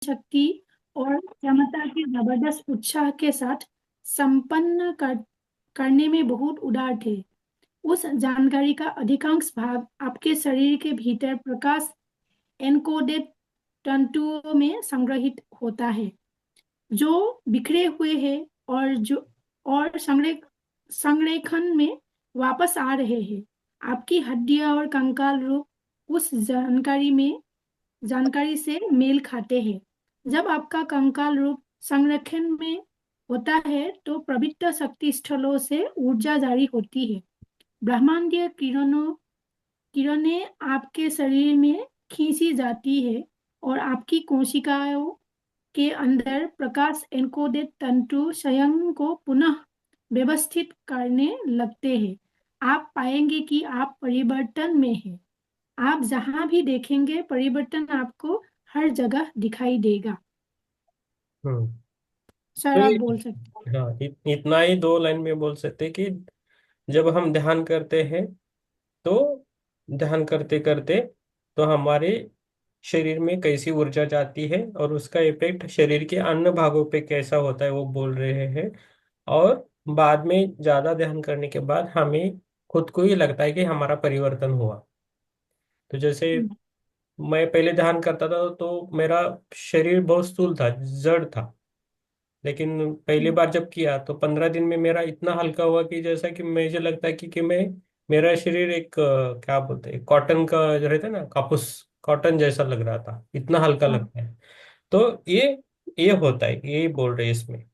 शक्ति और क्षमता के जबरदस्त उत्साह के साथ करने में बहुत उदार थे। उस जानकारी का अधिकांश भाग आपके शरीर के भीतर प्रकाश एन्कोडेड तंतुओं में संग्रहित होता है, जो बिखरे हुए हैं और संरेखन में वापस आ रहे हैं। आपकी हड्डियां और कंकाल रूप उस जानकारी से मेल खाते हैं। जब आपका कंकाल रूप संरेखन में होता है तो पवित्र शक्ति स्थलों से ऊर्जा जारी होती है। ब्रह्मांडीय किरणें आपके शरीर में खींची जाती है और आपकी कोशिकाओं के अंदर प्रकाश एन्कोडेड तंतु स्वयं को पुनः व्यवस्थित करने लगते हैं। आप पाएंगे कि आप परिवर्तन में हैं। आप जहां भी देखेंगे परिवर्तन आपको हर जगह दिखाई देगा। हम्म। तो सर आप ये, बोल सकते हाँ, इतना ही 2 लाइन में बोल सकते हैं कि जब हम ध्यान करते हैं तो ध्यान करते करते तो हमारे शरीर में कैसी ऊर्जा जाती है और उसका इफेक्ट शरीर के अन्य भागों पे कैसा होता है वो बोल रहे हैं। और बाद में ज्यादा ध्यान करने के बाद हमें खुद को ही लगता है कि हमारा परिवर्तन हुआ। तो जैसे हैं। मैं पहले ध्यान करता था तो मेरा शरीर बहुत स्थूल था, जड़ था। लेकिन पहली बार जब किया तो 15 दिन में मेरा इतना हल्का हुआ कि जैसा कि मुझे लगता है कि मैं, मेरा शरीर एक क्या बोलते हैं, कॉटन का जो रहता है ना, कापूस, कॉटन जैसा लग रहा था, इतना हल्का हाँ लगता है। तो ये होता है, ये बोल रहे हैं इसमें,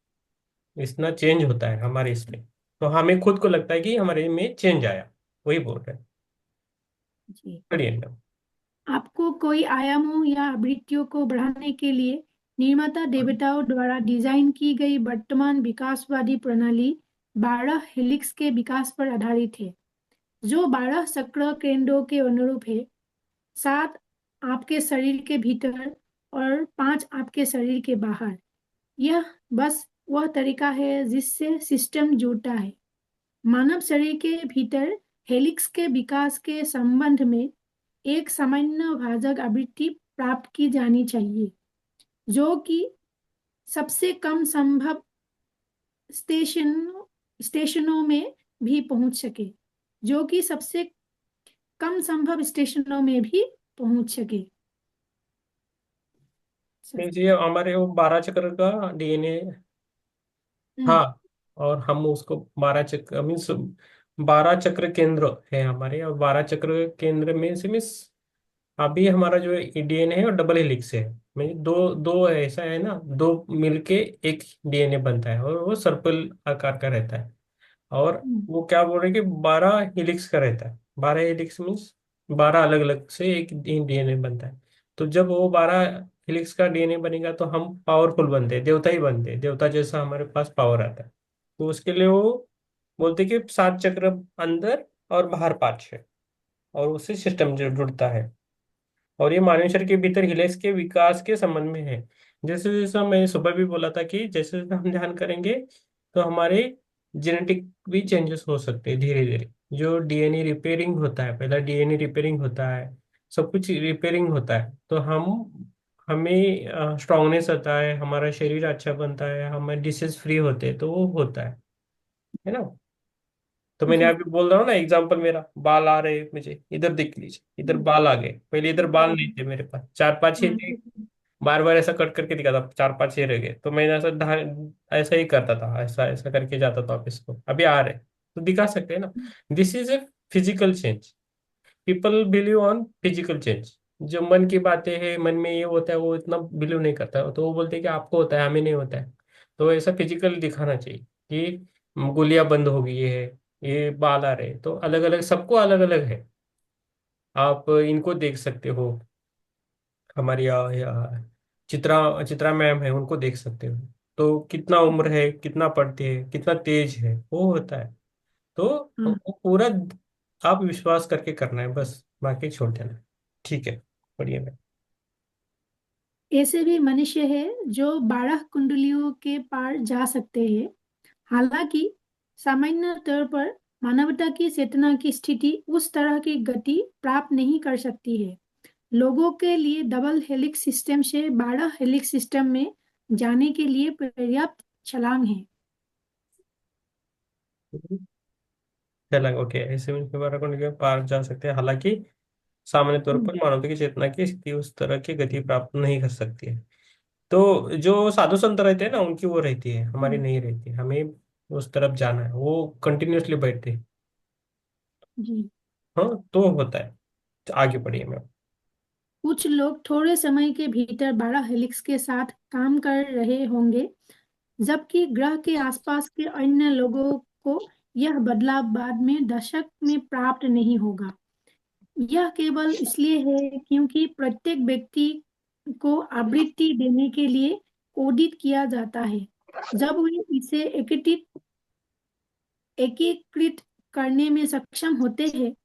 इतना चेंज होता है हमारे इसमें। तो हमें खुद को लगता है कि हमारे में चेंज आया, वही बोल रहे हैं। जी। पढ़िए मैडम। आपको कोई आयामों या आवृत्तियों को बढ़ाने के लिए निर्माता देवताओं द्वारा डिजाइन की गई वर्तमान विकासवादी प्रणाली 12 हेलिक्स के विकास पर आधारित है, जो 12 चक्र केंद्रों के अनुरूप है। 7 आपके शरीर के भीतर और 5 आपके शरीर के बाहर। यह बस वह तरीका है जिससे सिस्टम जुड़ता है। मानव शरीर के भीतर हेलिक्स के विकास के संबंध में एक सामान्य भाजक आवृत्ति प्राप्त की जानी चाहिए, जो कि सबसे कम संभव स्टेशन स्टेशनों में भी पहुंच सके जो कि सबसे कम संभव स्टेशनों में भी पहुंच सके। सर। मीन्स ये हमारे वो 12 चक्र का डीएनए। हम्म। हाँ। और हम उसको 12 चक्र मीन्स 12 चक्र केंद्र है हमारे, और 12 चक्र केंद्र में से मीन्स अभी हमारा जो डीएनए है वो डबल हेलिक्स है। मीन्स दो दो ऐसा है ना, दो मिलके एक डीएनए बनता है और वो सर्पल आकार का रहता है। और हम्म। वो क्या बोल रहे हैं कि 12 हेलिक्स का रहता है। 12 हेलिक्स मीन्स 12 अलग अलग से एक डीएनए बनता है। तो जब वो 12 हेलिक्स का डीएनए बनेगा तो हम पावरफुल बनते हैं, देवता ही बनते हैं, देवता जैसा हमारे पास पावर आता है। तो उसके लिए वो बोलते हैं कि 7 चक्र अंदर और बाहर 5 है, और उससे सिस्टम जुड़ता है। और ये मानव शरीर के भीतर हिलेस के विकास के संबंध में है। जैसे जैसे मैं सुबह भी बोला था कि जैसे जैसे हम ध्यान करेंगे तो हमारे जेनेटिक भी चेंजेस हो सकते हैं धीरे धीरे। जो डीएनए रिपेयरिंग होता है, पहला डीएनए रिपेयरिंग होता है, सब कुछ रिपेयरिंग होता है, तो हमें स्ट्रांगनेस आता है, हमारा शरीर अच्छा बनता है, हमें डिसीज फ्री होते हैं, तो वो होता है ना। तो मैंने जी। अभी बोल रहा हूँ ना, एग्जांपल मेरा बाल आ रहे हैं मुझे, इधर देख लीजिए, इधर हम्म। बाल आ गए, पहले इधर बाल हाँ। नहीं थे मेरे पास, 4 5 ही हाँ, थे। बार बार ऐसा कट करके दिखाता, 4 5 ही रह गए, तो मैं ऐसा ही करता था, ऐसा ऐसा करके जाता था ऑफिस को, अभी आ रहे तो दिखा सकते हैं ना। This is a physical change. People believe on physical change. जो मन की बातें हैं, मन में ये होता है, वो इतना बिलीव नहीं करता, तो वो बोलते हैं कि आपको होता है, हमें नहीं होता है। तो ऐसा फिजिकल दिखाना चाहिए कि गोलियां बंद हो गई है, ये बाल आ रहे हैं, तो अलग अलग, सबको अलग अलग है। आप इनको देख सकते हो, हमारी चित्रा चित्रा मैम है, उनको देख सकते हो। तो कितना उम्र है, कितना पढ़ती है, कितना तेज है, वो होता है। तो हाँ। वो पूरा आप विश्वास करके करना है बस, बाकी छोड़ देना। ठीक है, बढ़िया मैम। ऐसे भी मनुष्य है जो 12 कुंडलियों के पार जा सकते हैं। हालांकि सामान्य तौर पर मानवता की चेतना की स्थिति उस तरह की गति प्राप्त नहीं कर सकती है। लोगों के लिए डबल हेलिक्स सिस्टम से 12 हेलिक्स सिस्टम में जाने के लिए पर्याप्त छलांग है। चलेंगे, ओके, ऐसे में दोबारा को पार जा सकते हैं, हालांकि सामान्य तौर हम्म, पर मानव की चेतना की स्थिति उस तरह की गति प्राप्त नहीं कर सकती है। तो जो साधु संत रहते हैं ना, उनकी वो रहती है, हमारी हम्म, नहीं रहती, हमें उस तरफ जाना है, वो कंटिन्यूअसली बैठते हैं। जी। हाँ, तो होता है। तो आगे बढ़िए मैम। कुछ लोग थोड़े समय के भीतर 12 हेलिक्स के साथ काम कर रहे होंगे, जबकि ग्रह के आसपास के अन्य लोगों को यह बदलाव बाद में दशक में प्राप्त नहीं होगा। यह केवल इसलिए है क्योंकि प्रत्येक व्यक्ति को आवृत्ति देने के लिए कोडित किया जाता है। जब वे इसे एकीकृत करने में सक्षम होते हैं,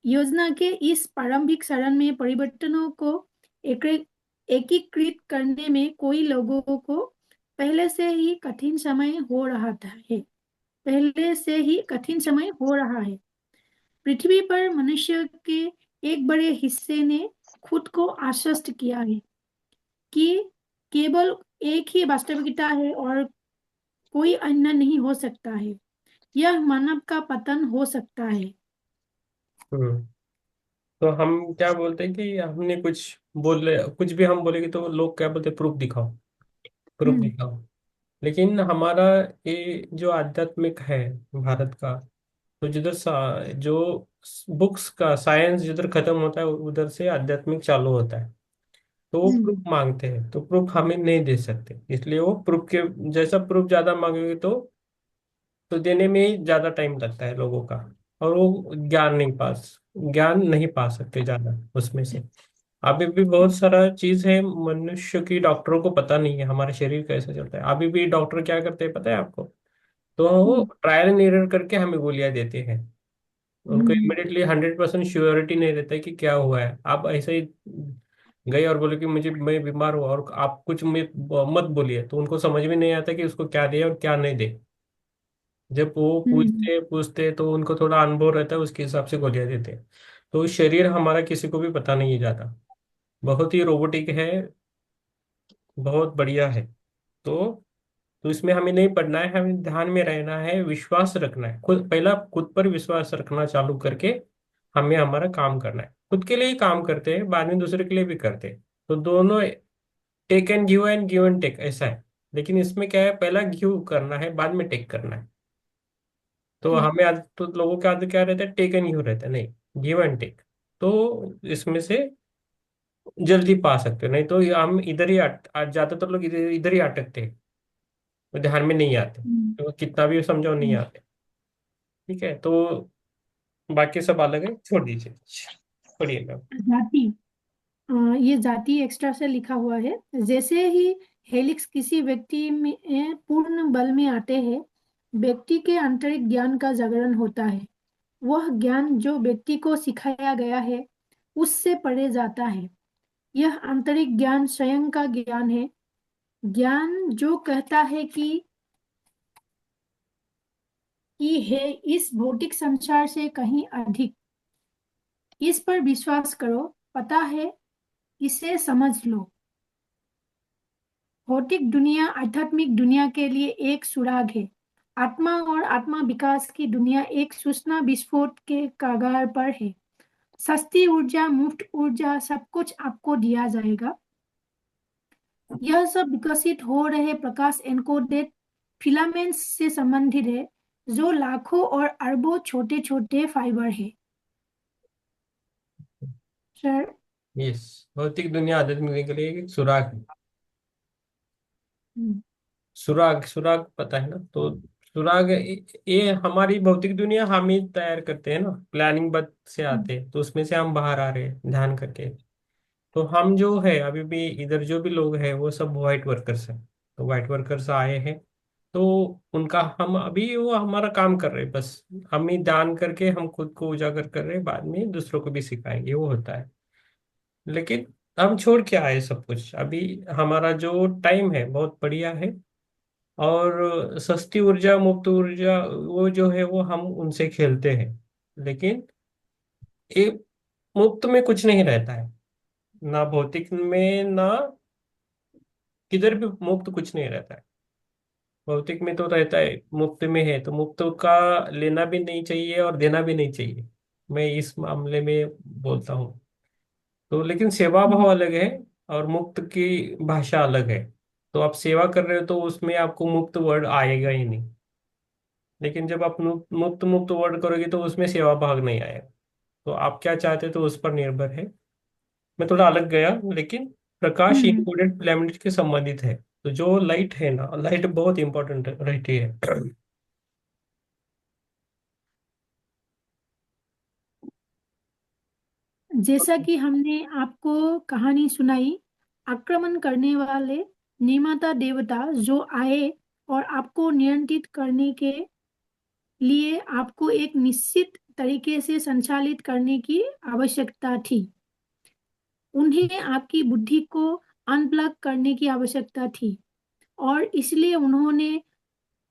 योजना के इस प्रारंभिक चरण में परिवर्तनों को एकी- एकीकृत करने में कोई लोगों को पहले से ही कठिन समय हो रहा है पहले से ही कठिन समय हो रहा है। पृथ्वी पर मनुष्य के एक बड़े हिस्से ने खुद को आश्वस्त किया है कि केवल एक ही वास्तविकता है और कोई अन्य नहीं हो सकता है। यह मानव का पतन हो सकता है। हम्म। तो हम क्या बोलते हैं कि हमने कुछ बोले, कुछ भी हम बोलेंगे तो लोग क्या बोलते हैं, प्रूफ दिखाओ, प्रूफ हम्म, दिखाओ। लेकिन हमारा ये जो आध्यात्मिक है भारत का, तो जिधर जो बुक्स का साइंस जिधर खत्म होता है उधर से आध्यात्मिक चालू होता है। तो वो हम्म, प्रूफ मांगते हैं, तो प्रूफ हमें नहीं दे सकते, इसलिए वो प्रूफ के जैसा प्रूफ ज्यादा मांगेंगे तो देने में ही ज्यादा टाइम लगता है लोगों का, और वो ज्ञान नहीं पा सकते ज्यादा उसमें से। अभी भी बहुत सारा चीज है मनुष्य की, डॉक्टरों को पता नहीं है हमारा शरीर कैसे चलता है। अभी भी डॉक्टर क्या करते हैं पता है आपको? तो वो हम्म, ट्रायल एंड एरर करके हमें गोलियां देते हैं। उनको हम्म, इमिडिएटली 100% श्योरिटी नहीं रहता है कि क्या हुआ है। आप ऐसे ही गए और बोले कि मैं बीमार हूँ, और आप कुछ मत बोलिए, तो उनको समझ में नहीं आता कि उसको क्या दे और क्या नहीं दे। जब वो हम्म, पूछते पूछते तो उनको थोड़ा अनुभव रहता है, उसके हिसाब से गोलियां देते हैं। तो शरीर हमारा किसी को भी पता नहीं जाता, बहुत ही रोबोटिक है, बहुत बढ़िया है। तो इसमें हमें नहीं पढ़ना है, हमें ध्यान में रहना है, विश्वास रखना है, खुद पहला खुद पर विश्वास रखना चालू करके हमें हमारा काम करना है। खुद के लिए ही काम करते हैं, बाद में दूसरे के लिए भी करते हैं। तो दोनों एंड गिव एंड टेक ऐसा है। लेकिन इसमें क्या है, पहला गिव करना है, बाद में टेक करना है। तो जी, हमें आज तो लोगों के आदत क्या रहता है, टेक एंड गिव रहता है, नहीं, गिव एंड टेक। तो इसमें से जल्दी पा सकते हो, नहीं तो हम इधर ही ज्यादातर लोग इधर इधर ही अटकते हैं, वो ध्यान में नहीं आते, हम्म, तो कितना भी समझाओ नहीं हम्म। आते। ठीक है, तो बाकी सब अलग है, छोड़ दीजिए, पढ़िए मैम। जाति, ये जाति एक्स्ट्रा से लिखा हुआ है। जैसे ही हेलिक्स किसी व्यक्ति में पूर्ण बल में आते हैं, व्यक्ति के आंतरिक ज्ञान का जागरण होता है। वह ज्ञान जो व्यक्ति को सिखाया गया है उससे परे जाता है। यह आंतरिक ज्ञान स्वयं का ज्ञान है, ज्ञान जो कहता है कि है इस भौतिक संसार से कहीं अधिक। इस पर विश्वास करो, पता है, इसे समझ लो। भौतिक दुनिया आध्यात्मिक दुनिया के लिए एक सुराग है। आत्मा और आत्मा विकास की दुनिया एक सूचना विस्फोट के कगार पर है। सस्ती ऊर्जा, मुफ्त ऊर्जा, सब कुछ आपको दिया जाएगा। यह सब विकसित हो रहे प्रकाश एन्कोडेड फिलामेंट्स से संबंधित है, जो लाखों और अरबों छोटे छोटे फाइबर है। सर। यस, भौतिक दुनिया आध्यात्मिक दुनिया के लिए एक सुराग है। हम्म, सुराग, सुराग पता है ना? तो सुराग ये हमारी भौतिक दुनिया हम ही तैयार करते हैं ना, प्लानिंग बद से हम्म, आते हैं, तो उसमें से हम बाहर आ रहे हैं ध्यान करके। तो हम जो है अभी भी इधर जो भी लोग हैं वो सब व्हाइट वर्कर्स हैं। तो व्हाइट वर्कर्स आए हैं, तो उनका हम अभी वो हमारा काम कर रहे हैं बस। हम ही दान करके हम खुद को उजागर कर रहे हैं, बाद में दूसरों को भी सिखाएंगे, वो होता है। लेकिन हम छोड़ के आए सब कुछ, अभी हमारा जो टाइम है बहुत बढ़िया है। और सस्ती ऊर्जा, मुफ्त ऊर्जा, वो जो है वो हम उनसे खेलते हैं। लेकिन ये मुफ्त में कुछ नहीं रहता है। ना भौतिक में ना किधर भी मुक्त कुछ नहीं रहता है। भौतिक में तो रहता है, मुक्त में है तो मुक्त का लेना भी नहीं चाहिए और देना भी नहीं चाहिए, मैं इस मामले में बोलता हूँ। तो लेकिन सेवा भाव अलग है और मुक्त की भाषा अलग है। तो आप सेवा कर रहे हो तो उसमें आपको मुक्त वर्ड आएगा ही नहीं। लेकिन जब आप मुक्त मुक्त वर्ड करोगे तो उसमें सेवा भाग नहीं आएगा। तो आप क्या चाहते हो तो उस पर निर्भर है। मैं थोड़ा अलग गया, लेकिन प्रकाश हम्म। इंकोडेड फिलामेंट के संबंधित है। तो जो लाइट है ना, लाइट बहुत इंपॉर्टेंट रहती है। जैसा कि हमने आपको कहानी सुनाई, आक्रमण करने वाले निर्माता देवता जो आए और आपको नियंत्रित करने के लिए आपको एक निश्चित तरीके से संचालित करने की आवश्यकता थी। उन्हें आपकी बुद्धि को अनप्लग करने की आवश्यकता थी, और इसलिए उन्होंने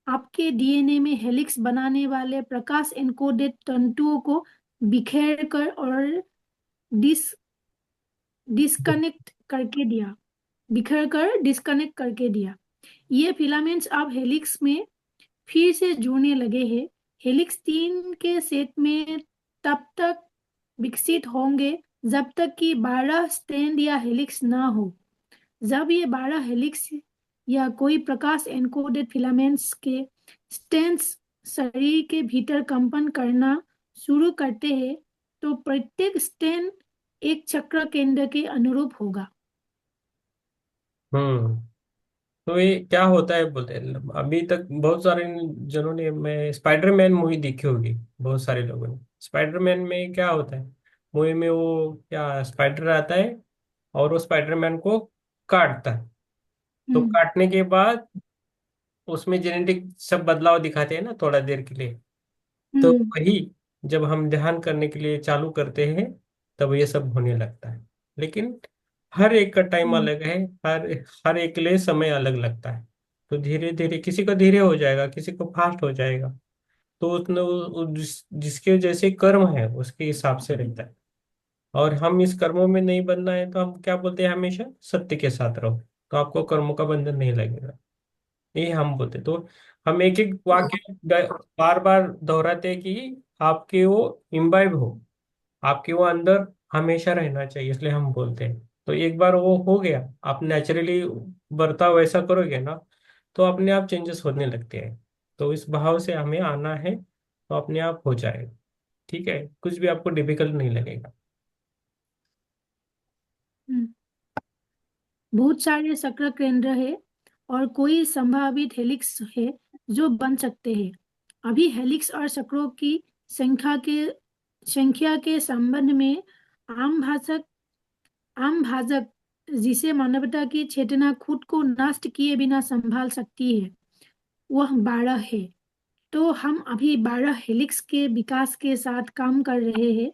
आपके डीएनए में हेलिक्स बनाने वाले प्रकाश एन्कोडेड तंतुओं को बिखेर कर और डिस डिस्कनेक्ट करके दिया बिखर कर डिस्कनेक्ट करके दिया। ये फिलामेंट्स अब हेलिक्स में फिर से जुड़ने लगे हैं। हेलिक्स 3 के सेट में तब तक विकसित होंगे जब तक कि 12 स्ट्रैंड या हेलिक्स ना हो। जब ये 12 हेलिक्स या कोई प्रकाश एन्कोडेड फिलामेंट्स के स्ट्रैंड्स शरीर के भीतर कंपन करना शुरू करते हैं, तो प्रत्येक स्ट्रैंड एक चक्र केंद्र के अनुरूप होगा। हम्म। तो ये क्या होता है बोलते हैं, अभी तक बहुत सारे जनों ने, मैं स्पाइडरमैन मूवी देखी होगी, बहुत सारे लोगों ने। स्पाइडरमैन में क्या होता है, मूवी में वो क्या स्पाइडर आता है और वो स्पाइडरमैन को काटता है। तो हम्म। काटने के बाद उसमें जेनेटिक सब बदलाव दिखाते हैं ना थोड़ा देर के लिए। तो हम्म। वही जब हम ध्यान करने के लिए चालू करते हैं तब ये सब होने लगता है। लेकिन हर एक का टाइम हम्म। अलग है। हर हर एक के लिए समय अलग लगता है। तो धीरे धीरे किसी को धीरे हो जाएगा, किसी को फास्ट हो जाएगा। तो उसने जिसके जैसे कर्म है उसके हिसाब से रहता है। और हम इस कर्मों में नहीं बनना है तो हम क्या बोलते हैं, हमेशा सत्य के साथ रहो। तो आपको कर्मों का बंधन नहीं लगेगा, ये हम बोलते। तो हम एक एक वाक्य बार बार दोहराते हैं कि आपके वो इम्बाइब हो, आपके वो अंदर हमेशा रहना चाहिए, इसलिए हम बोलते हैं। तो एक बार वो हो गया, आप नेचुरली बर्ताव वैसा करोगे ना, तो अपने आप चेंजेस होने लगते हैं। तो इस भाव से हमें आना है तो अपने आप हो जाएगा। ठीक है, कुछ भी आपको डिफिकल्ट नहीं लगेगा। हम्म। बहुत सारे शक्र केंद्र है और कोई संभावित हेलिक्स है जो बन सकते हैं। अभी हेलिक्स और शक्रों की संख्या के संख्या के संबंध में आम भाषक आम भाजक जिसे मानवता की चेतना खुद को नष्ट किए बिना संभाल सकती है, वह 12 है। तो हम अभी 12 हेलिक्स के विकास के साथ काम कर रहे हैं।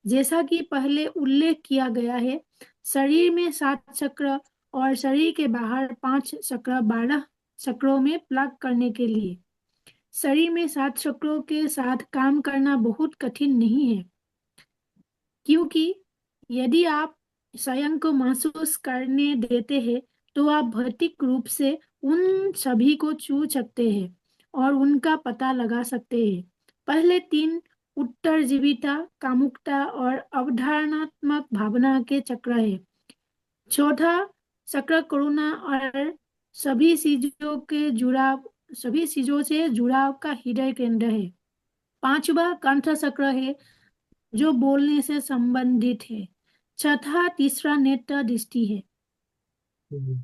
जैसा कि पहले उल्लेख किया गया है, शरीर में 7 चक्र और शरीर के बाहर 5 चक्र, 12 चक्रों में प्लग करने के लिए। शरीर में 7 चक्रों के साथ काम करना बहुत कठिन नहीं है, क्योंकि यदि आप स्वयं को महसूस करने देते हैं तो आप भौतिक रूप से उन सभी को छू सकते हैं और उनका पता लगा सकते हैं। पहले 3 उत्तरजीविता, कामुकता और अवधारणात्मक भावना के चक्र है। चौथा चक्र करुणा और सभी चीजों के जुड़ाव सभी चीजों से जुड़ाव का हृदय केंद्र है। पांचवा कंठ चक्र है जो बोलने से संबंधित है। चौथा तीसरा नेत्र दृष्टि है। हम्म।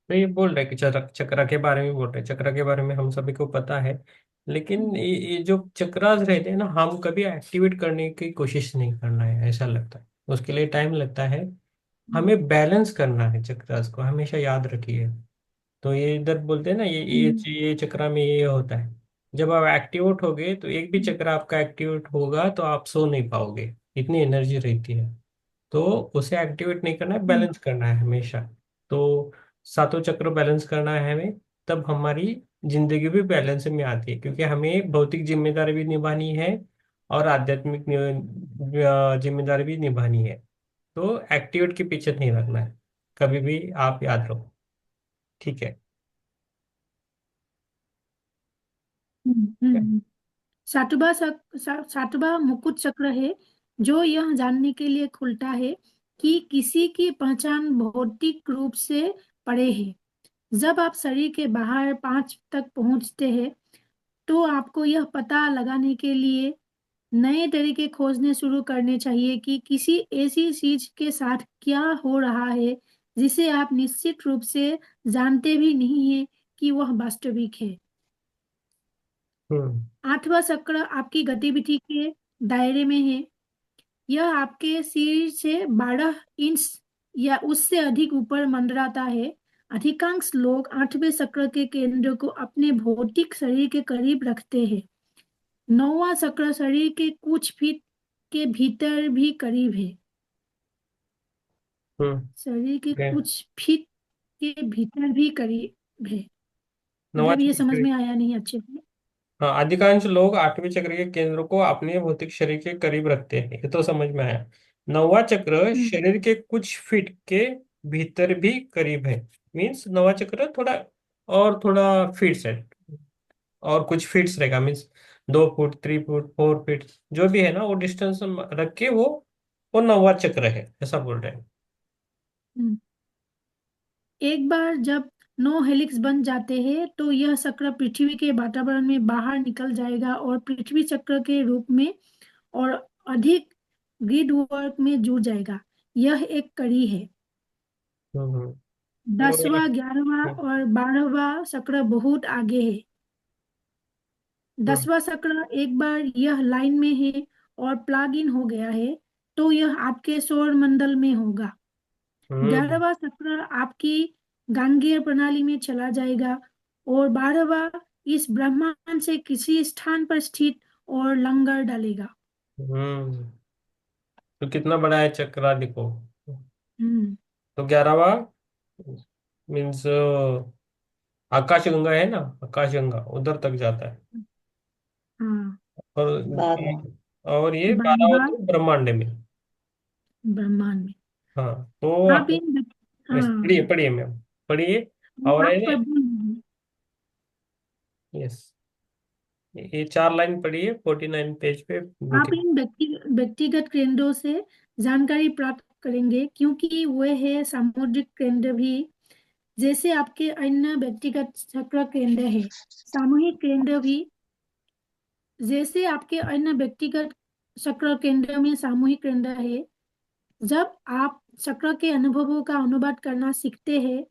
तो ये बोल रहे हैं कि चक्र चक्र के बारे में बोल रहे हैं, चक्र के बारे में हम सभी को पता है। लेकिन ये जो चक्रास रहते हैं ना, हम कभी एक्टिवेट करने की कोशिश नहीं करना है, ऐसा लगता है उसके लिए टाइम लगता है। हमें बैलेंस करना है चक्रास को, हमेशा याद रखिए। तो ये इधर बोलते हैं ना, ये चक्रा में ये होता है। जब आप एक्टिवेट होगे तो एक भी चक्र आपका एक्टिवेट होगा तो आप सो नहीं पाओगे, इतनी एनर्जी रहती है। तो उसे एक्टिवेट नहीं करना है, बैलेंस करना है हमेशा। तो सातों चक्र बैलेंस करना है हमें, तब हमारी जिंदगी भी बैलेंस में आती है, क्योंकि हमें भौतिक जिम्मेदारी भी निभानी है और आध्यात्मिक जिम्मेदारी भी निभानी है। तो एक्टिवेट के पीछे नहीं लगना है, कभी भी आप याद रखो। ठीक है। हम्म। सातवां मुकुट चक्र है, जो यह जानने के लिए खुलता है कि किसी की पहचान भौतिक रूप से परे है। जब आप शरीर के बाहर 5 तक पहुंचते हैं, तो आपको यह पता लगाने के लिए नए तरीके खोजने शुरू करने चाहिए कि किसी ऐसी चीज के साथ क्या हो रहा है जिसे आप निश्चित रूप से जानते भी नहीं है कि वह वास्तविक है। हम्म। 8वां चक्र आपकी गतिविधि के दायरे में है। यह आपके सिर से 12 इंच या उससे अधिक ऊपर मंडराता है। अधिकांश लोग 8वें चक्र के केंद्र को अपने भौतिक शरीर के करीब रखते हैं। 9वां चक्र शरीर के कुछ फीट के भीतर भी करीब है। हम्म। शरीर के ओके। कुछ फीट के भीतर भी करीब है। नवा मतलब ये समझ में आया नहीं अच्छे से। हाँ, अधिकांश लोग आठवें चक्र के केंद्र को अपने भौतिक शरीर के करीब रखते हैं, ये तो समझ में आया। नौवां चक्र हम्म। शरीर के कुछ फीट के भीतर भी करीब है। मीन्स नौवां चक्र थोड़ा और थोड़ा फीट्स है, और कुछ फीट्स रहेगा। मीन्स 2 फुट, 3 फुट, 4 फीट, जो भी है ना वो डिस्टेंस रख के वो नौवां चक्र है, ऐसा बोल रहे हैं। हम्म। एक बार जब 9 हेलिक्स बन जाते हैं, तो यह चक्र पृथ्वी के वातावरण में बाहर निकल जाएगा और पृथ्वी चक्र के रूप में और अधिक ग्रिड वर्क में जुड़ जाएगा। यह एक कड़ी है। और 10वां, 11वां और 12वां चक्र बहुत आगे है। हम्म। 10वां चक्र एक बार यह लाइन में है और प्लग इन हो गया है, तो यह आपके सौर मंडल में होगा। हम्म। 11वां चक्र आपकी गांगेय प्रणाली में चला जाएगा और 12वां इस ब्रह्मांड से किसी स्थान पर स्थित और लंगर डालेगा। हम्म। तो कितना बड़ा है चक्रा देखो। हम्म। तो 11वां मीन्स आकाशगंगा है ना, आकाशगंगा उधर तक जाता है। हाँ। और 12। और ये 12वां 12वां तो ब्रह्मांड में। ब्रह्मांड में। हाँ तो आप इन यस, पढ़िए हाँ, पढ़िए मैम, पढ़िए। और आप है, पर भूल। यस, ये 4 लाइन पढ़िए 49 पेज पे आप बुक। इन व्यक्तिगत केंद्रों से जानकारी प्राप्त करेंगे, क्योंकि वे है सामुद्रिक केंद्र भी, जैसे आपके अन्य व्यक्तिगत चक्र केंद्र है। सामूहिक केंद्र भी, जैसे आपके अन्य व्यक्तिगत चक्र केंद्र में सामूहिक केंद्र है। जब आप चक्र के अनुभवों का अनुवाद करना सीखते हैं,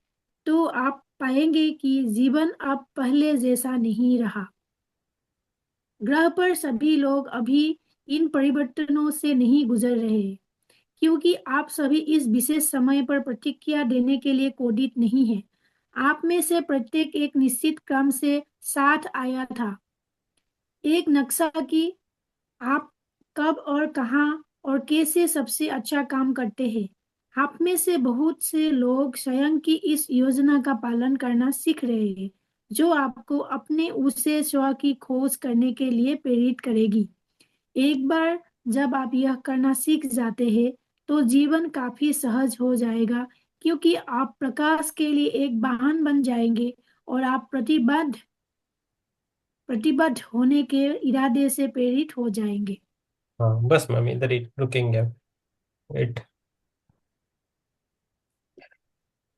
तो आप पाएंगे कि जीवन अब पहले जैसा नहीं रहा। ग्रह पर सभी लोग अभी इन परिवर्तनों से नहीं गुजर रहे, क्योंकि आप सभी इस विशेष समय पर प्रतिक्रिया देने के लिए कोडित नहीं है। आप में से प्रत्येक एक निश्चित क्रम से साथ आया था, एक नक्शा कि आप कब और कहाँ और कैसे सबसे अच्छा काम करते हैं। आप में से बहुत से लोग स्वयं की इस योजना का पालन करना सीख रहे हैं, जो आपको अपने उसे स्व की खोज करने के लिए प्रेरित करेगी। एक बार जब आप यह करना सीख जाते हैं, तो जीवन काफी सहज हो जाएगा, क्योंकि आप प्रकाश के लिए एक वाहन बन जाएंगे और आप प्रतिबद्ध होने के इरादे से प्रेरित हो जाएंगे। हाँ बस मैम, इधर ही रुकेंगे। वेट।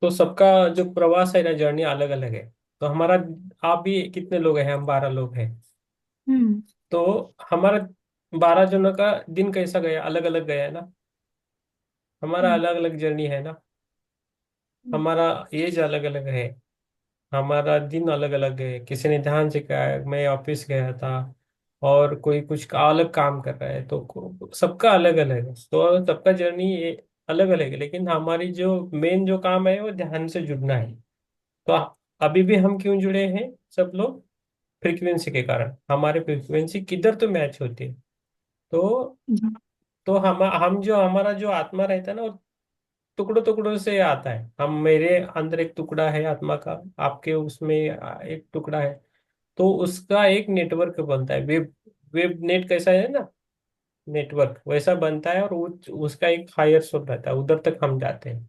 तो सबका जो प्रवास है ना, जर्नी अलग अलग है। तो हमारा, आप भी कितने लोग हैं, हम 12 लोग हैं। हम्म। तो हमारा 12 जनों का दिन कैसा गया, अलग अलग गया है ना। हमारा हम्म। अलग अलग जर्नी है ना। हम्म। हमारा एज अलग अलग है, हमारा दिन अलग अलग है। किसी ने ध्यान से कहा है, मैं ऑफिस गया था, और कोई कुछ अलग काम कर रहा है। तो सबका अलग अलग है, तो सबका जर्नी ये अलग अलग है। लेकिन हमारी जो मेन जो काम है वो ध्यान से जुड़ना है। तो अभी भी हम क्यों जुड़े हैं सब लोग? फ्रीक्वेंसी के कारण। हमारी फ्रीक्वेंसी किधर तो मैच होती है। तो हम्म। तो हम जो हमारा जो आत्मा रहता है ना, वो टुकड़ों टुकड़ों से आता है। हम, मेरे अंदर एक टुकड़ा है आत्मा का, आपके उसमें एक टुकड़ा है। तो उसका एक नेटवर्क बनता है, वेब वेब नेट कैसा है ना, नेटवर्क वैसा बनता है, और उसका एक हायर सोल रहता है, उधर तक हम जाते हैं।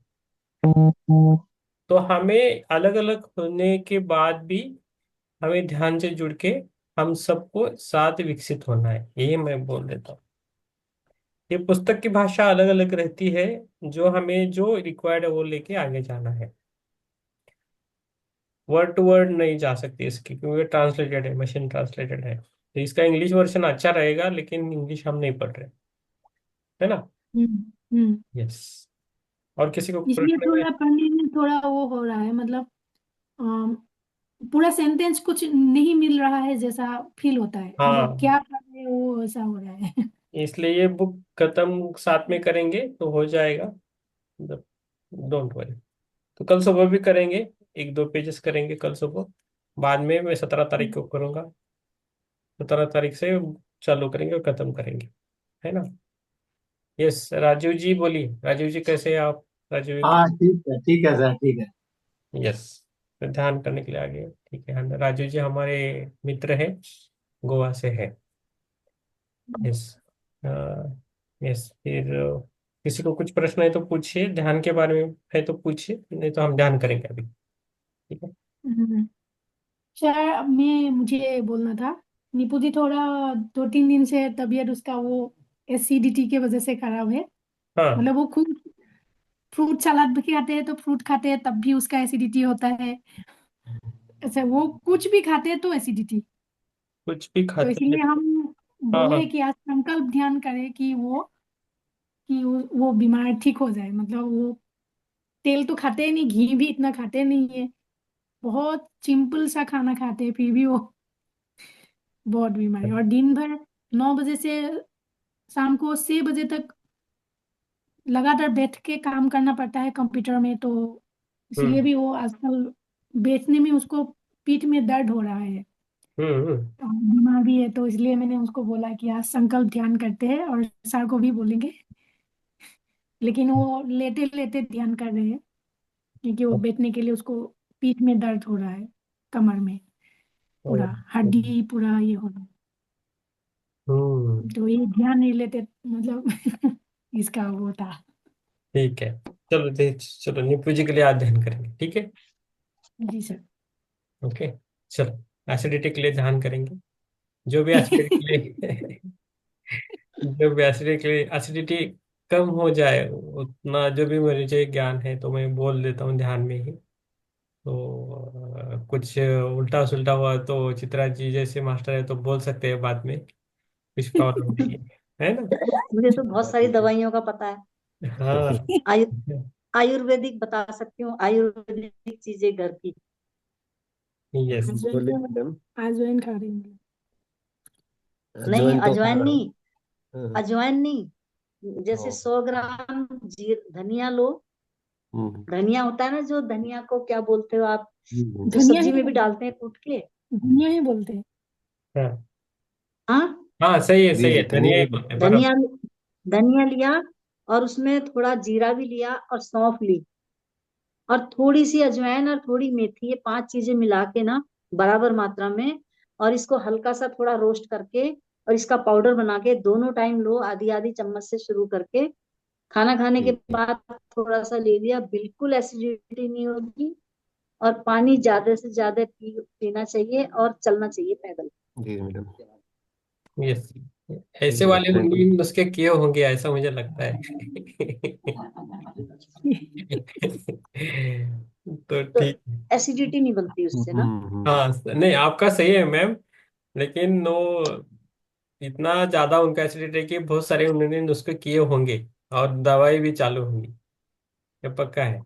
तो हमें अलग अलग होने के बाद भी हमें ध्यान से जुड़ के हम सबको साथ विकसित होना है, यही मैं बोल देता हूँ। ये पुस्तक की भाषा अलग अलग रहती है, जो हमें जो रिक्वायर्ड है वो लेके आगे जाना है। वर्ड टू वर्ड नहीं जा सकती इसकी, क्योंकि ट्रांसलेटेड है, मशीन ट्रांसलेटेड है। तो इसका इंग्लिश वर्जन अच्छा रहेगा, लेकिन इंग्लिश हम नहीं पढ़ रहे, है ना। हम्म। हम्म। यस। और किसी को इसलिए प्रश्न है? थोड़ा पढ़ने में थोड़ा वो हो रहा है, मतलब अम, पूरा सेंटेंस कुछ नहीं मिल रहा है जैसा फील होता है, मतलब हाँ, क्या कर रहे हो वो ऐसा हो रहा है। इसलिए ये बुक खत्म साथ में करेंगे तो हो जाएगा, मतलब डोंट वरी। तो कल सुबह भी करेंगे, एक दो पेजेस करेंगे कल सुबह। बाद में मैं 17 तारीख को करूंगा, 17 तारीख से चालू करेंगे और खत्म करेंगे, है ना। यस, राजीव जी बोलिए। राजीव जी कैसे हैं आप? राजीव हाँ ठीक है सर, ठीक है। यस, ध्यान करने के लिए आ गए, ठीक है। राजू जी हमारे मित्र हैं, गोवा से है। यस। यस, फिर किसी को कुछ प्रश्न है तो पूछिए, ध्यान के बारे में है तो पूछिए, नहीं तो हम ध्यान करेंगे अभी, ठीक है। हम्म। सर मैं मुझे बोलना था, निपू जी थोड़ा 2-3 दिन से तबीयत उसका वो एसिडिटी के वजह से खराब है। हाँ, मतलब वो खूब फ्रूट सलाद भी खाते हैं, तो फ्रूट खाते हैं तब भी उसका एसिडिटी होता है। अच्छा, वो कुछ भी खाते हैं तो एसिडिटी। कुछ भी तो खाते हैं। इसलिए हम हाँ बोले हाँ। कि आज संकल्प ध्यान करें कि वो बीमार ठीक हो जाए। मतलब वो तेल तो खाते ही नहीं, घी भी इतना खाते नहीं है, बहुत सिंपल सा खाना खाते हैं, फिर भी वो बहुत बीमार है। और दिन भर 9 बजे से शाम को 6 बजे तक लगातार बैठ के काम करना पड़ता है कंप्यूटर में, तो इसीलिए हम्म भी वो आजकल बैठने में उसको पीठ में दर्द हो रहा है। हम्म। बीमार भी है, तो इसलिए मैंने उसको बोला कि आज संकल्प ध्यान करते हैं, और सर को भी बोलेंगे। लेकिन वो लेटे लेटे ध्यान कर रहे हैं, क्योंकि वो बैठने के लिए उसको पीठ में दर्द हो रहा है, कमर में ओ, पूरा हड्डी पूरा ये हो रहा है। हम्म। तो ये ध्यान नहीं लेते, मतलब इसका वो था। ठीक है। चलो चलो नीपू जी के लिए अध्ययन करेंगे, ठीक है। जी सर। ओके। चलो एसिडिटी के लिए ध्यान करेंगे, जो भी एसिडिटी के लिए जो भी एसिडिटी के लिए, एसिडिटी कम हो जाए, उतना जो भी मुझे ज्ञान है तो मैं बोल देता हूँ ध्यान में ही। तो कुछ उल्टा सुल्टा हुआ तो चित्रा जी जैसे मास्टर है तो बोल सकते हैं बाद में, कुछ प्रॉब्लम नहीं है ना। मुझे तो बहुत सारी दवाइयों का पता है। हाँ। आयु आयुर्वेदिक बता सकती हूँ, आयुर्वेदिक चीजें घर की। यस। बोलिए मैडम। अजवाइन खा रही हूँ। नहीं, अजवाइन तो खा अजवाइन रहा हूँ। नहीं। हाँ, अजवाइन नहीं, जैसे हाँ। 100 ग्राम धनिया लो। हम्म, धनिया होता है ना, जो धनिया को क्या बोलते हो आप, जो धनिया ही सब्जी में भी बोलते डालते हैं कूट के। धनिया ही बोलते हैं। हाँ हाँ। हाँ, सही है जी सही जी, है, धनिया धनिया ही ही बोलते बोलते हैं हैं। बराबर। धनिया धनिया लिया, और उसमें थोड़ा जीरा भी लिया, और सौंफ ली, और थोड़ी सी अजवाइन और थोड़ी मेथी, ये 5 चीजें मिला के ना, बराबर मात्रा में। और इसको हल्का सा थोड़ा रोस्ट करके, और इसका पाउडर बना के दोनों टाइम लो, आधी आधी चम्मच से शुरू करके। खाना खाने के जी जी। बाद थोड़ा सा ले लिया, बिल्कुल एसिडिटी नहीं होगी। और पानी ज्यादा से ज्यादा पीना चाहिए, और चलना चाहिए पैदल। जी मैडम। यस, ऐसे ये वाले ट्रेनिंग। नुस्खे किए होंगे ऐसा मुझे लगता है। तो तो ठीक। एसिडिटी नहीं बनती उससे ना। हाँ, नहीं आपका सही है मैम, लेकिन नो, इतना ज्यादा उनका एसिडिटी है कि बहुत सारे उन्होंने नुस्खे किए होंगे, और दवाई भी चालू होंगी, ये पक्का है।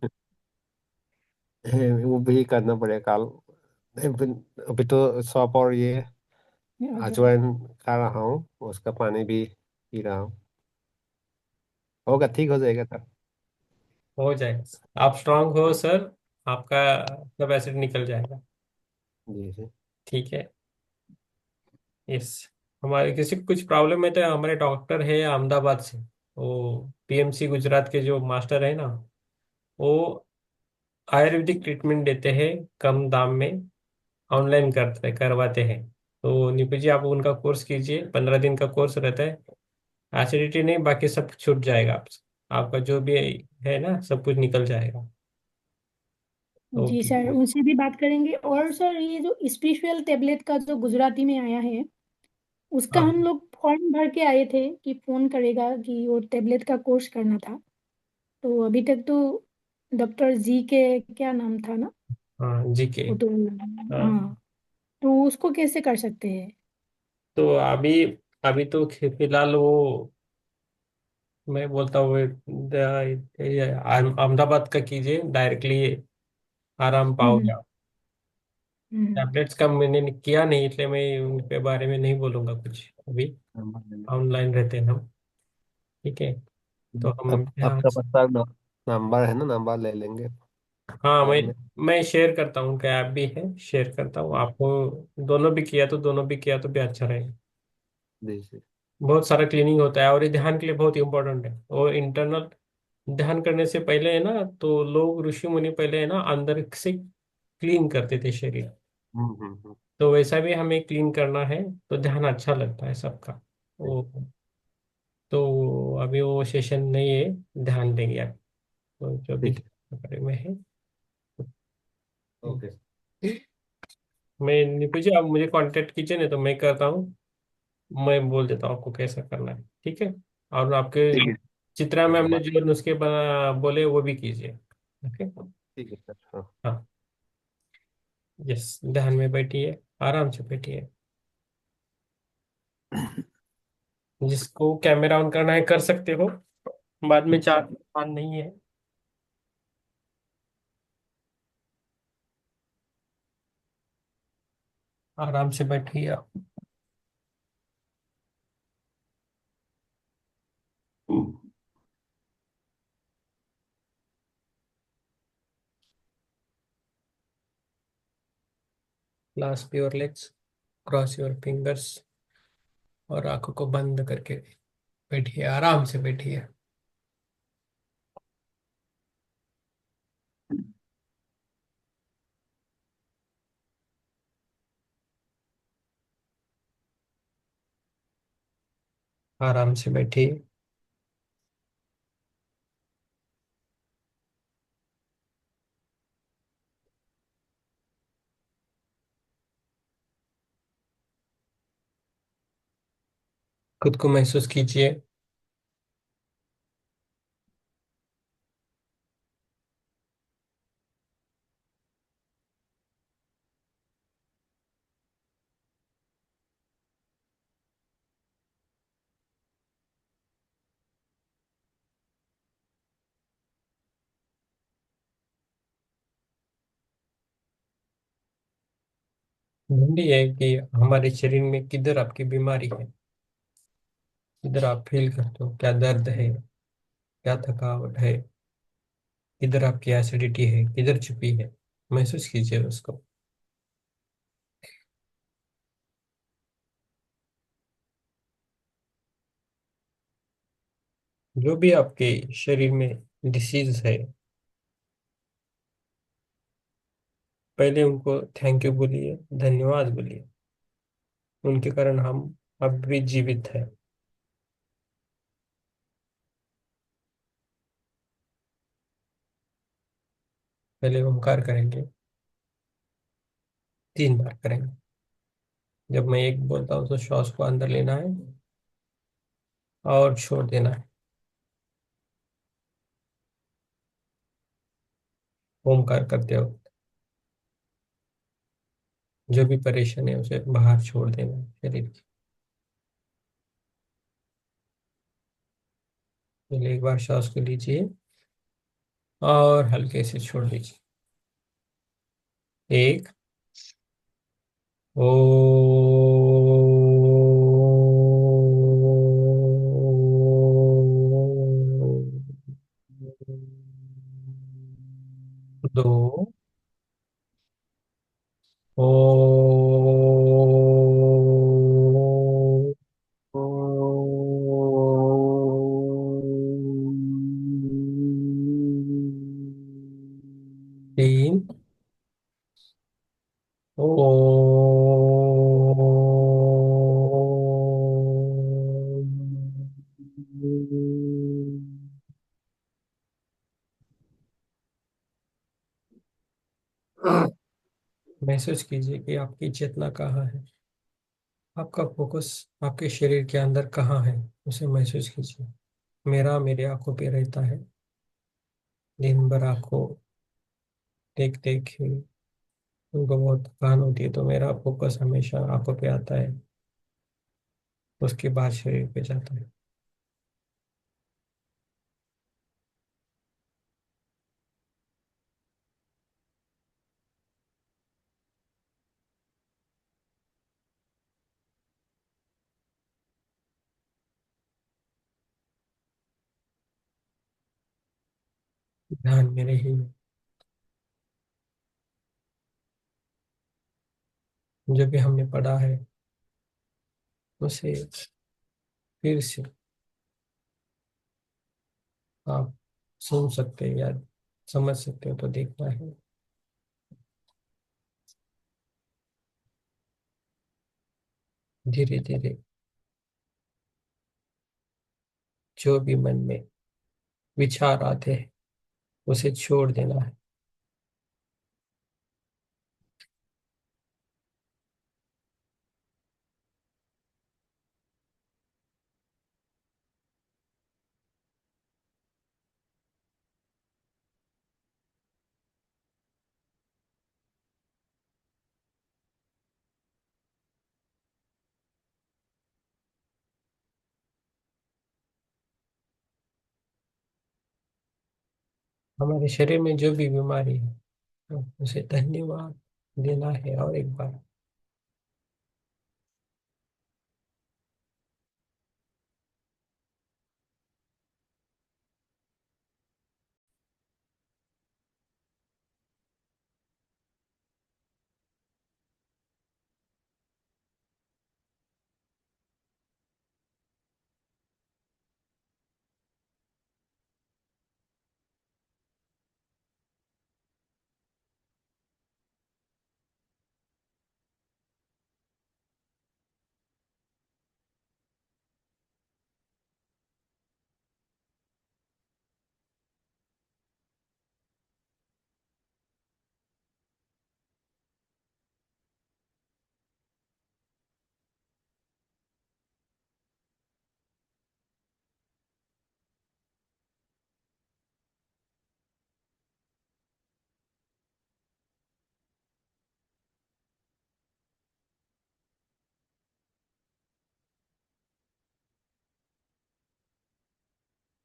वो भी करना पड़ेगा कल। अभी तो सौंफ और ये अजवाइन। अजवाइन खा रहा हूँ, उसका पानी भी पी रहा हूँ। होगा, ठीक हो जाएगा सर। हो जाएगा, आप स्ट्रांग हो सर, आपका सब एसिड निकल जाएगा, जी जी। ठीक है। यस। हमारे किसी को कुछ प्रॉब्लम है तो हमारे डॉक्टर है अहमदाबाद से, वो पीएमसी गुजरात के जो मास्टर है ना, वो आयुर्वेदिक ट्रीटमेंट देते हैं कम दाम में, ऑनलाइन करवाते हैं। तो नीपू जी आप उनका कोर्स कीजिए, 15 दिन का कोर्स रहता है, एसिडिटी नहीं, बाकी सब छूट जाएगा आपसे, आपका जो भी है ना सब कुछ निकल जाएगा। जी ओके। सर, उनसे भी बात करेंगे। और सर, ये जो स्पिरिचुअल टेबलेट का जो गुजराती में आया है, उसका हाँ हम लोग फॉर्म भर के आए थे कि फोन करेगा, कि वो टेबलेट का कोर्स करना था। तो अभी तक तो डॉक्टर जी के, क्या नाम था ना, हाँ जी के। वो तो, हाँ हाँ, तो उसको कैसे कर सकते हैं? तो अभी अभी तो फिलहाल वो, मैं बोलता हूँ ये अहमदाबाद का कीजिए, डायरेक्टली आराम पाओगे हम्म। आप। हम्म। टैबलेट्स का मैंने किया नहीं, इसलिए मैं उनके बारे में नहीं बोलूंगा कुछ अभी। नंबर ले लो। ऑनलाइन रहते हैं हम। ठीक है। तो हम अब यहाँ आपका पता नंबर है ना, नंबर ले लेंगे हाँ बाद में। मैं शेयर करता हूँ, क्या ऐप भी है, शेयर करता हूँ आपको। दोनों भी किया तो भी अच्छा रहेगा। जी जी। बहुत सारा क्लीनिंग होता है, और ये ध्यान के लिए बहुत इंपॉर्टेंट है। और इंटरनल ध्यान करने से पहले है ना, तो लोग ऋषि मुनि पहले है ना अंदर से क्लीन करते थे शरीर। हम्म। तो वैसा भी हमें क्लीन करना है, तो ध्यान अच्छा लगता है सबका। जी। वो तो अभी वो सेशन नहीं है, ध्यान देंगे आप, तो जो भी ठीक है। ध्यान के बारे में है। ओके। मैं निपू जी, आप मुझे कांटेक्ट कीजिए, नहीं तो मैं करता हूँ। मैं बोल देता हूँ आपको कैसा करना है, ठीक है। और आपके ठीक है। चित्रा में हाँ हमने जो नुस्खे बोले वो भी कीजिए। ओके। ठीक है सर, हाँ। हाँ। यस, ध्यान में बैठिए, आराम से बैठिए। जिसको कैमरा ऑन करना है कर सकते हो, बाद में चार ऑन नहीं है। आराम से बैठिए आप। Clasp your legs, cross your fingers, और आंखों को बंद करके बैठिए, आराम से बैठिए। आराम से बैठिए। खुद को महसूस कीजिए। ढूंढिए कि हमारे शरीर में किधर आपकी बीमारी है, किधर आप फील करते हो, क्या दर्द है, क्या थकावट है, किधर आपकी एसिडिटी है, किधर छुपी है। महसूस कीजिए उसको। जो भी आपके शरीर में डिसीज है, पहले उनको थैंक यू बोलिए, धन्यवाद बोलिए। उनके कारण हम अब भी जीवित है। पहले ओमकार करेंगे, 3 बार करेंगे। जब मैं एक बोलता हूँ तो श्वास को अंदर लेना है और छोड़ देना है। ओमकार करते हो, जो भी परेशानी है उसे बाहर छोड़ देना है शरीर की। पहले एक बार श्वास को लीजिए और हल्के से छोड़ दीजिए। एक, ओ, दो, ओ, तीन, ओ, महसूस कीजिए कि आपकी चेतना कहाँ है, आपका फोकस आपके शरीर के अंदर कहाँ है, उसे महसूस कीजिए। मेरा मेरी आंखों पे रहता है, दिन भर आंखों देख देख के उनको बहुत थकान होती है, तो मेरा फोकस हमेशा आंखों पे आता है, उसके बाद शरीर पे जाता है। ध्यान मेरे ही है। जो भी हमने पढ़ा है उसे फिर से आप सुन सकते हैं या समझ सकते हो, तो देखना है। धीरे धीरे जो भी मन में विचार आते हैं उसे छोड़ देना है। हमारे शरीर में जो भी बीमारी है उसे धन्यवाद देना है। और एक बार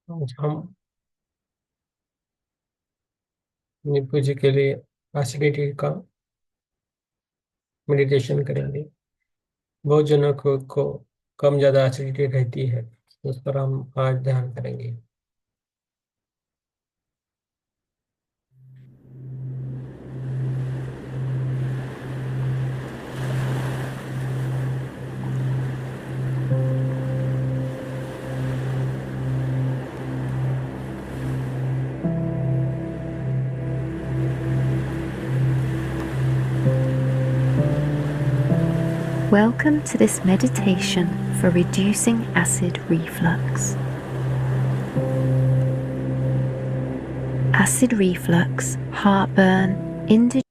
आज हम नीपू जी के लिए एसिडिटी का मेडिटेशन करेंगे। बहुत जनों को कम ज़्यादा एसिडिटी रहती है, उस पर हम आज ध्यान करेंगे। Welcome to this meditation for reducing acid reflux. Acid reflux, heartburn, indigestion,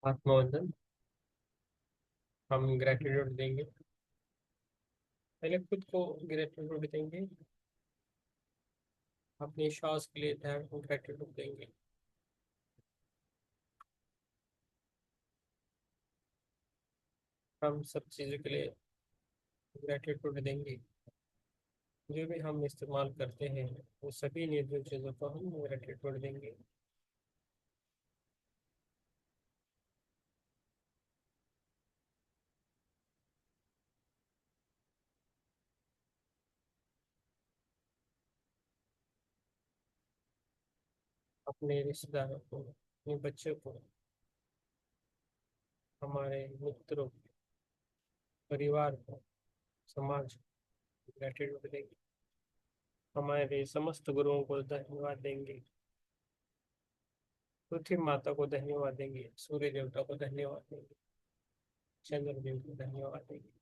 आत्मवंदन। हम ग्रेटिट्यूड देंगे, पहले खुद को ग्रेटिट्यूड देंगे, अपनी श्वास के लिए ध्यान ग्रेटिट्यूड देंगे। हम सब चीज़ों के लिए ग्रेटिट्यूड देंगे, जो भी हम इस्तेमाल करते हैं वो सभी निर्जीव चीज़ों को हम ग्रेटिट्यूड देंगे। अपने रिश्तेदारों को, अपने बच्चों को, हमारे मित्रों, परिवार को, समाज को ग्रेटिट्यूड देंगे। हमारे समस्त गुरुओं को धन्यवाद देंगे, पृथ्वी माता को धन्यवाद देंगे, सूर्य देवता को धन्यवाद देंगे, चंद्र देव को धन्यवाद देंगे।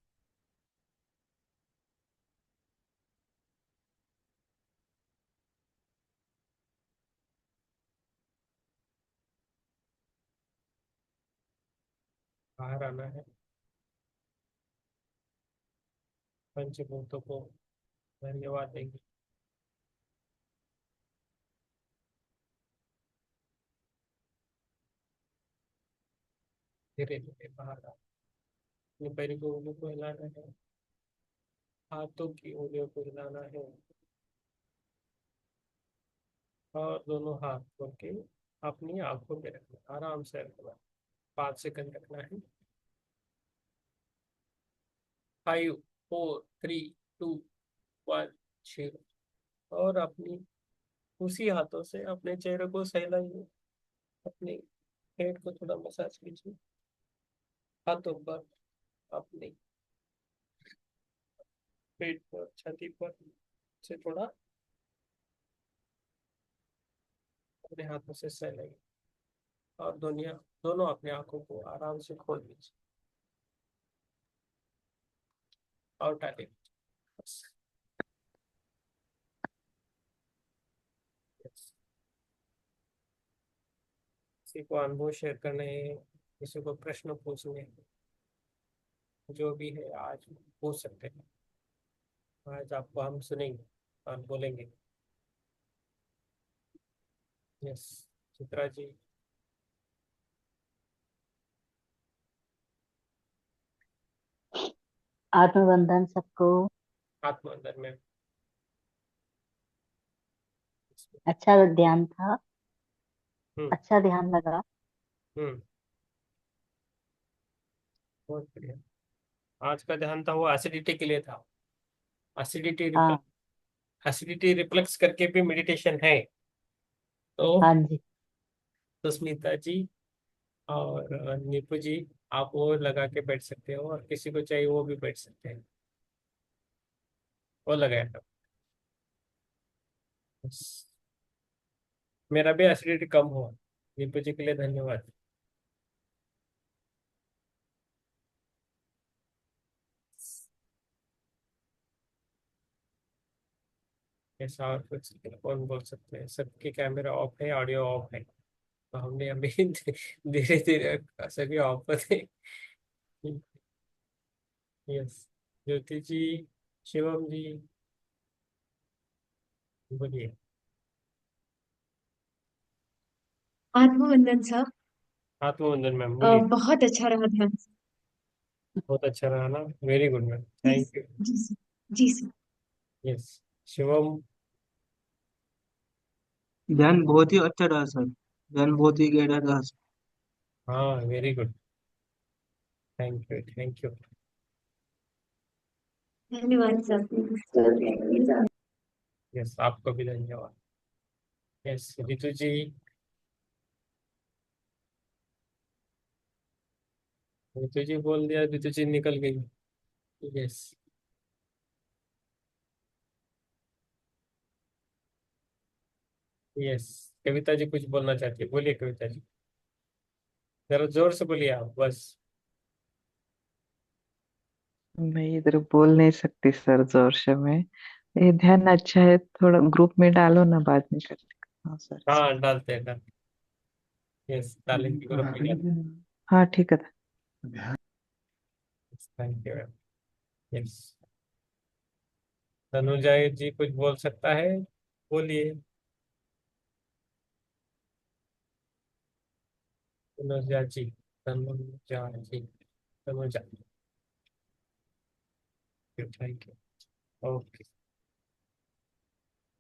बाहर आना है, पंचभूतों को धन्यवाद देंगे। धीरे धीरे बाहर आ, अपने पैर को उंगलियों को हिलाना है, हाथों की उंगलियों को हिलाना है, और दोनों हाथ खोल के अपनी आंखों में रखना, आराम से रखना, 5 सेकंड रखना है। 5, 4, 3, 2, 1, 0। और अपनी उसी हाथों से अपने चेहरे को सहलाइए, अपने हेड को थोड़ा मसाज कीजिए, हाथों पर, अपने पेट पर, छाती पर से थोड़ा अपने हाथों से सहलाइए, और दोनों अपने आंखों को आराम से खोल दीजिए और टाइट। बस। Yes। किसी को अनुभव शेयर करने हैं, किसी को प्रश्न पूछने हैं, जो भी है आज पूछ सकते हैं। आज आपको हम सुनेंगे और बोलेंगे। यस, चित्रा जी। आत्मबंधन सबको। आत्मअंदर में। अच्छा ध्यान था, हम्म। अच्छा ध्यान लगा। हम्म। बहुत बढ़िया। आज का ध्यान था वो एसिडिटी के लिए था। एसिडिटी हाँ। एसिडिटी रिफ्लेक्स करके भी मेडिटेशन है। तो हाँ जी। सुस्मिता जी और नीपू जी, आप वो लगा के बैठ सकते हो, और किसी को चाहिए वो भी बैठ सकते हैं। वो लगाया था। बस। मेरा भी एसिडिटी कम हुआ। नीपू जी के लिए धन्यवाद। ऐसा और कुछ कौन बोल सकते हैं? सबके कैमरा ऑफ है, ऑडियो ऑफ है, तो हमने अभी धीरे धीरे सभी ऑफ होते। यस। ज्योति जी, शिवम जी, बोलिए। आत्मवंदन सर। आत्मवंदन मैम, बोलिए। बहुत अच्छा रहा ध्यान। बहुत अच्छा रहा ना? वेरी गुड मैम, जी थैंक यू। जी सर। जी सर। यस। शिवम। ध्यान बहुत ही अच्छा रहा सर। ध्यान बहुत ही गहरा रहा सर। हाँ, very good, thank you thank you. धन्यवाद सर। यस, आपको भी धन्यवाद। यस, रितु जी। रितु जी बोल दिया, रितु जी निकल गई। यस। यस। कविता जी कुछ बोलना चाहती है, बोलिए कविता जी। जरा जोर से बोलिए आप, बस। मैं इधर बोल नहीं सकती सर जोर से में। ये ध्यान अच्छा है, थोड़ा ग्रुप में डालो ना, बाद में कर। हाँ सर। हाँ, डालते हैं, डालते। यस, डालेंगे ग्रुप में डालेंगे। हाँ ठीक है। Thank you. Yes, Tanuja ji कुछ बोल सकता है, बोलिए। Tanuja ji, Tanuja ji, Tanuja, thank you. Okay,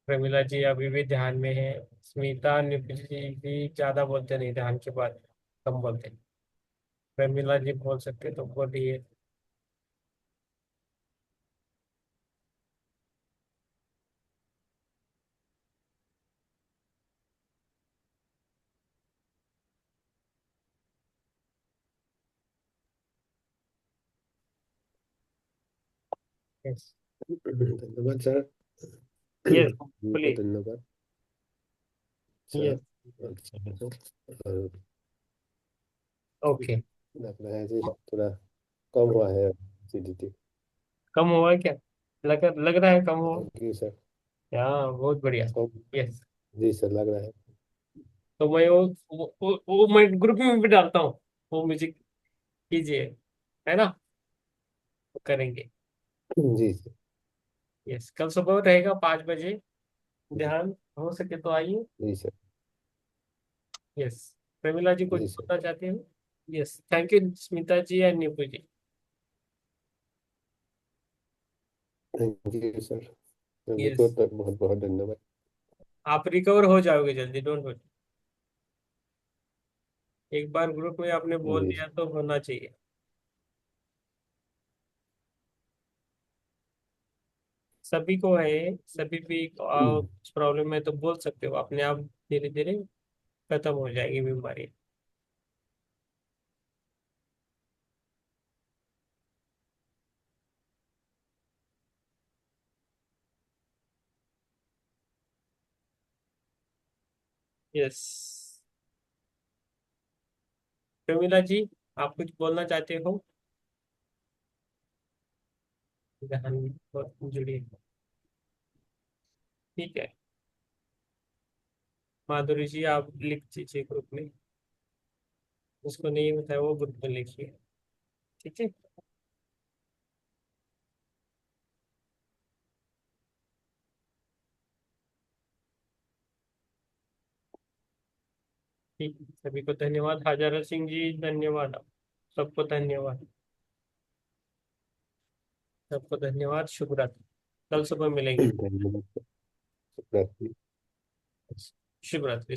Pramila ji अभी भी ध्यान में है। स्मिता निपि जी भी ज्यादा बोलते नहीं, ध्यान के बाद कम बोलते हैं। प्रमिला जी बोल सकते तो बोलिए। यस, धन्यवाद सर। यस, बहुत बोलिए। धन्यवाद सर। यस, अच्छा, और ओके। लग रहा है जी थोड़ा कम हुआ है एसिडिटी। कम हुआ है क्या? लग रहा है कम हुआ। Thank you sir. हाँ, बहुत बढ़िया। कम, यस, जी सर लग रहा है। तो मैं वो मैं ग्रुप में भी डालता हूँ, वो म्यूजिक कीजिए, है ना? तो करेंगे। जी सर। यस, कल सुबह रहेगा 5 बजे, ध्यान हो सके तो आइए। जी सर। यस, प्रमिला जी कुछ जी सर। बोलना चाहते हो? Yes, thank you Smita ji and Nipu ji. Thank you sir. सभी यस, को तो बहुत बहुत धन्यवाद। आप रिकवर हो जाओगे जल्दी, डोंट वरी। एक बार ग्रुप में आपने बोल जी दिया तो होना चाहिए। सभी को है, सभी भी सर। कुछ प्रॉब्लम है तो बोल सकते हो, अपने आप धीरे धीरे खत्म हो जाएगी बीमारी। यस, प्रमिला जी आप कुछ बोलना चाहते हो? ध्यान बहुत जुड़िए, ठीक है। माधुरी जी आप लिख दीजिए ग्रुप में, उसको नहीं बताया वो ग्रुप में लिखिए, ठीक है। ठीक है, सभी को धन्यवाद। हजारा सिंह जी धन्यवाद, सबको धन्यवाद, सबको धन्यवाद। शुभ रात्रि, कल सुबह मिलेंगे। धन्यवाद सर। शुभ रात्रि। शुभ रात्रि।